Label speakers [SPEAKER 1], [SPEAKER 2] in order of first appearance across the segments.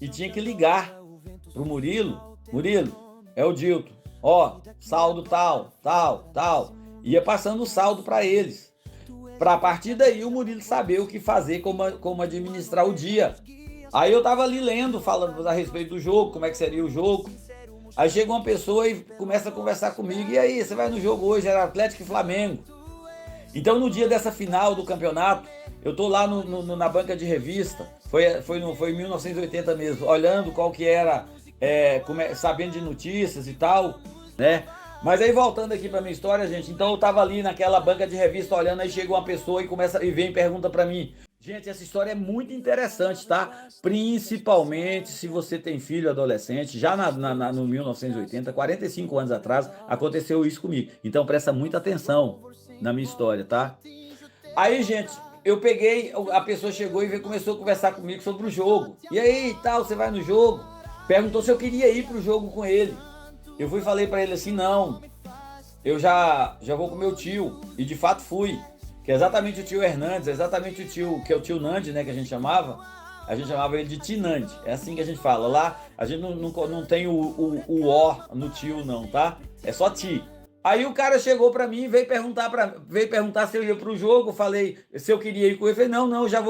[SPEAKER 1] e tinha que ligar pro Murilo. Murilo, é o Dilton. Ó, saldo tal, tal, tal. Ia passando o saldo para eles. Para a partir daí o Murilo saber o que fazer, como administrar o dia. Aí eu tava ali lendo, falando a respeito do jogo, como é que seria o jogo. Aí chega uma pessoa e começa a conversar comigo. E aí, você vai no jogo hoje? Era Atlético e Flamengo. Então, no dia dessa final do campeonato, eu tô lá na banca de revista, foi em 1980 mesmo, olhando qual que era, sabendo de notícias e tal, né? Mas aí voltando aqui pra minha história, gente, então eu tava ali naquela banca de revista olhando, aí chega uma pessoa e vem e pergunta pra mim. Gente, essa história é muito interessante, tá? Principalmente se você tem filho adolescente, já no 1980, 45 anos atrás, aconteceu isso comigo. Então presta muita atenção na minha história, tá? Aí, gente, eu peguei, a pessoa chegou e começou a conversar comigo sobre o jogo. E aí, tal, você vai no jogo? Perguntou se eu queria ir pro jogo com ele. Eu fui e falei pra ele assim, não, eu já vou com meu tio. E de fato fui. Que é exatamente o tio Hernandes, exatamente o tio, que é o tio Nandi, né, que a gente chamava. A gente chamava ele de Tinandi. É assim que a gente fala. Lá a gente não tem o O no tio, não, tá? É só Ti. Aí o cara chegou pra mim e veio perguntar se eu ia pro jogo. Eu falei se eu queria ir com ele. Eu falei, não, não, já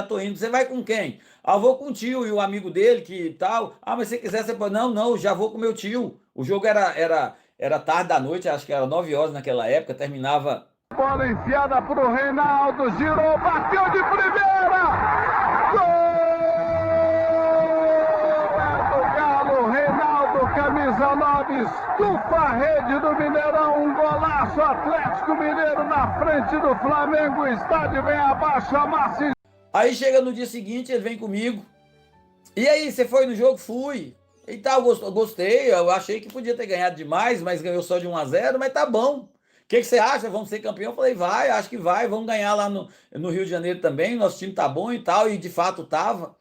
[SPEAKER 1] tô indo. Você vai com quem? Ah, eu vou com o tio e o amigo dele, que tal. Ah, mas se quiser, você pode. Não, não, já vou com meu tio. O jogo era tarde da noite, acho que era 9 horas naquela época, terminava.
[SPEAKER 2] Bola enfiada pro Reinaldo, girou, bateu de primeira! Gol! É do Galo, Reinaldo, camisa 9, estufa a rede do Mineirão, um golaço, Atlético Mineiro na frente do Flamengo, o estádio vem abaixo, a massa.
[SPEAKER 1] Aí chega no dia seguinte, ele vem comigo. E aí, você foi no jogo? Fui. E tal, gostei. Eu achei que podia ter ganhado demais, mas ganhou só de 1-0, mas tá bom. O que você acha? Vamos ser campeão? Eu falei, vai, acho que vai. Vamos ganhar lá no Rio de Janeiro também. Nosso time tá bom e tal. E de fato tava.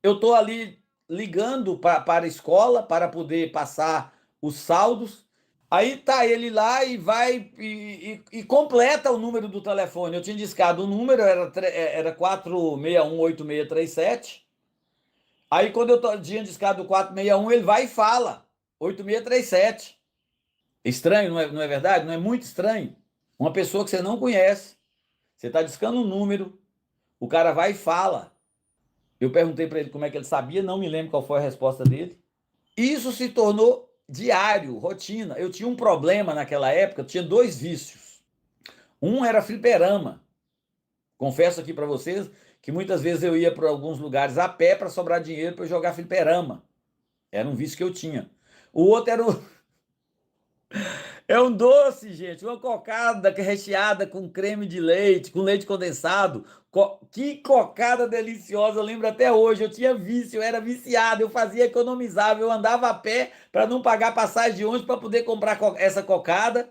[SPEAKER 1] Eu tô ali ligando para a escola para poder passar os saldos. Aí tá ele lá e vai e completa o número do telefone. Eu tinha discado o número, era 4618637. Aí quando tinha discado o 461, ele vai e fala 8637. Estranho, não é verdade? Não é muito estranho? Uma pessoa que você não conhece, você está discando um número, o cara vai e fala. Eu perguntei para ele como é que ele sabia, não me lembro qual foi a resposta dele. Isso se tornou diário, rotina. Eu tinha um problema naquela época, eu tinha dois vícios. Um era fliperama. Confesso aqui para vocês que muitas vezes eu ia para alguns lugares a pé para sobrar dinheiro para jogar fliperama. Era um vício que eu tinha. O outro é um doce, gente, uma cocada recheada com creme de leite, com leite condensado. Que cocada deliciosa, eu lembro até hoje. Eu tinha vício, eu era viciado, eu fazia economizava, eu andava a pé para não pagar passagem de ônibus para poder comprar essa cocada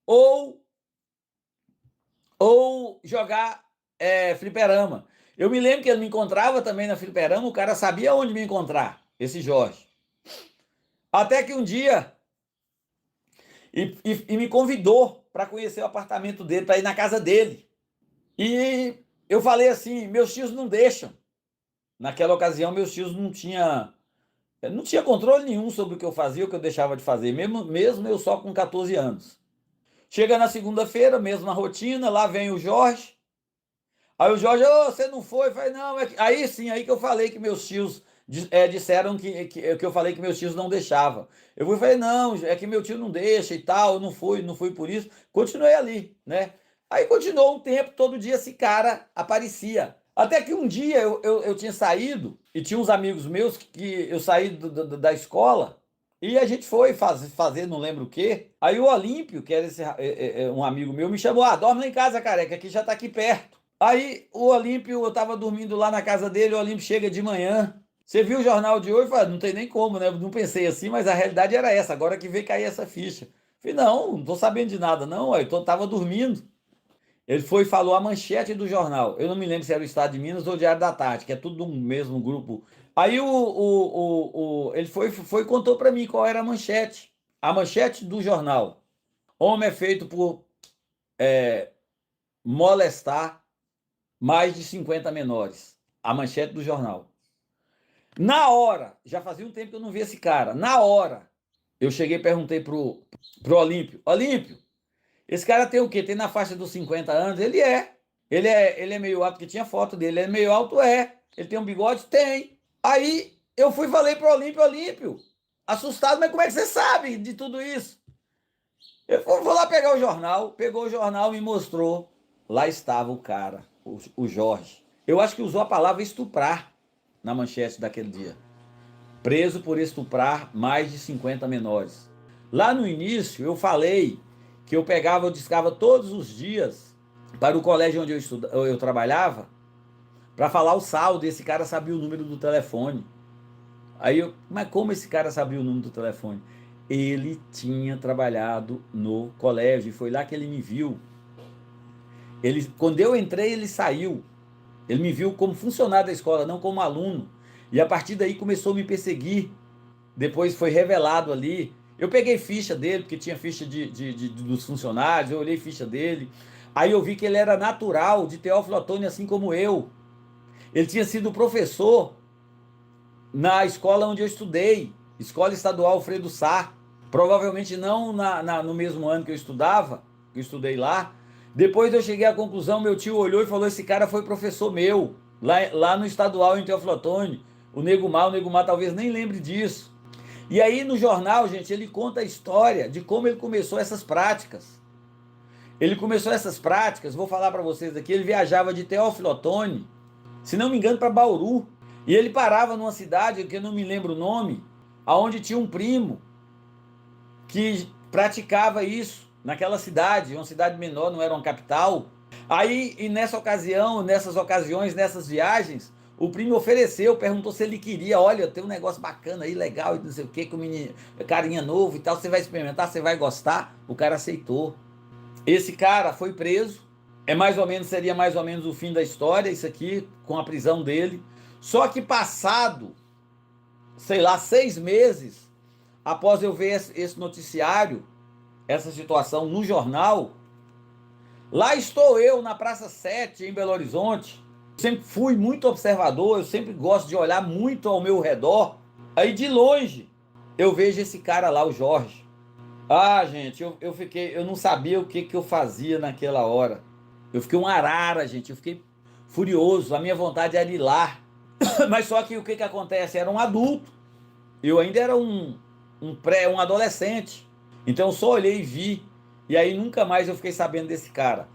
[SPEAKER 1] ou jogar fliperama. Eu me lembro que ele me encontrava também na fliperama, o cara sabia onde me encontrar, esse Jorge. Até que um dia e me convidou para conhecer o apartamento dele, para ir na casa dele. E eu falei assim, meus tios não deixam. Naquela ocasião, meus tios não tinha controle nenhum sobre o que eu fazia, o que eu deixava de fazer, mesmo eu só com 14 anos. Chega na segunda-feira, mesmo na rotina, lá vem o Jorge. Aí o Jorge, ô, você não foi? Eu falei, não, aí sim, aí que eu falei que meus tios disseram que eu falei que meus tios não deixavam. Falei, não, é que meu tio não deixa e tal, eu não fui por isso. Continuei ali, né? Aí continuou um tempo, todo dia esse cara aparecia. Até que um dia eu tinha saído e tinha uns amigos meus que eu saí da escola e a gente foi fazer não lembro o quê. Aí o Olímpio, que era um amigo meu, me chamou, dorme lá em casa, careca, que já tá aqui perto. Aí o Olímpio, eu tava dormindo lá na casa dele, o Olímpio chega de manhã. Você viu o jornal de hoje? Falei, não tem nem como, né? Não pensei assim, mas a realidade era essa, agora que veio cair essa ficha. Falei, não tô sabendo de nada, não, tava dormindo. Ele foi e falou a manchete do jornal. Eu não me lembro se era o Estado de Minas ou o Diário da Tarde, que é tudo do mesmo grupo. Aí ele foi e contou pra mim qual era a manchete. A manchete do jornal. Homem é feito por molestar mais de 50 menores. A manchete do jornal. Na hora, já fazia um tempo que eu não via esse cara. Na hora, eu cheguei e perguntei pro Olímpio: Olímpio, esse cara tem o quê? Tem na faixa dos 50 anos? Ele é. Ele é meio alto, que tinha foto dele. Ele é meio alto, é. Ele tem um bigode? Tem. Aí eu fui e falei pro Olímpio: Olímpio, assustado, mas como é que você sabe de tudo isso? Ele falou: vou lá pegar o jornal. Pegou o jornal e me mostrou. Lá estava o cara, o Jorge. Eu acho que usou a palavra estuprar na manchete daquele dia. Preso por estuprar mais de 50 menores. Lá no início eu falei que eu discava todos os dias para o colégio onde eu trabalhava para falar o saldo. Esse cara sabia o número do telefone. Mas como esse cara sabia o número do telefone? Ele tinha trabalhado no colégio e foi lá que ele me viu. Quando eu entrei, ele saiu. Ele me viu como funcionário da escola, não como aluno. E a partir daí começou a me perseguir. Depois foi revelado ali. Eu peguei ficha dele, porque tinha ficha dos funcionários, eu olhei ficha dele. Aí eu vi que ele era natural de Teófilo Otoni, assim como eu. Ele tinha sido professor na escola onde eu estudei, Escola Estadual Alfredo Sá. Provavelmente não no mesmo ano que eu estudei lá. Depois eu cheguei à conclusão, meu tio olhou e falou: esse cara foi professor meu, lá no estadual em Teófilo Otoni. O Nego Mar talvez nem lembre disso. E aí no jornal, gente, ele conta a história de como ele começou essas práticas. Ele começou essas práticas, vou falar para vocês aqui, ele viajava de Teófilo Otoni, se não me engano, para Bauru. E ele parava numa cidade, que eu não me lembro o nome, aonde tinha um primo que praticava isso naquela cidade, uma cidade menor, não era uma capital. Aí, e nessas ocasiões, nessas viagens, o primo ofereceu, perguntou se ele queria: olha, tem um negócio bacana aí, legal, e não sei o que, com menino, carinha novo e tal, você vai experimentar, você vai gostar? O cara aceitou. Esse cara foi preso, seria mais ou menos o fim da história, isso aqui, com a prisão dele. Só que passado, sei lá, 6 meses, após eu ver esse noticiário, essa situação no jornal, lá estou eu na Praça 7, em Belo Horizonte. Sempre fui muito observador, eu sempre gosto de olhar muito ao meu redor. Aí de longe, eu vejo esse cara lá, o Jorge. Ah, gente, eu não sabia o que eu fazia naquela hora. Eu fiquei um arara, gente, eu fiquei furioso, a minha vontade era ir lá. Mas só que o que acontece? Era um adulto, eu ainda era um adolescente. Então eu só olhei e vi. E aí nunca mais eu fiquei sabendo desse cara.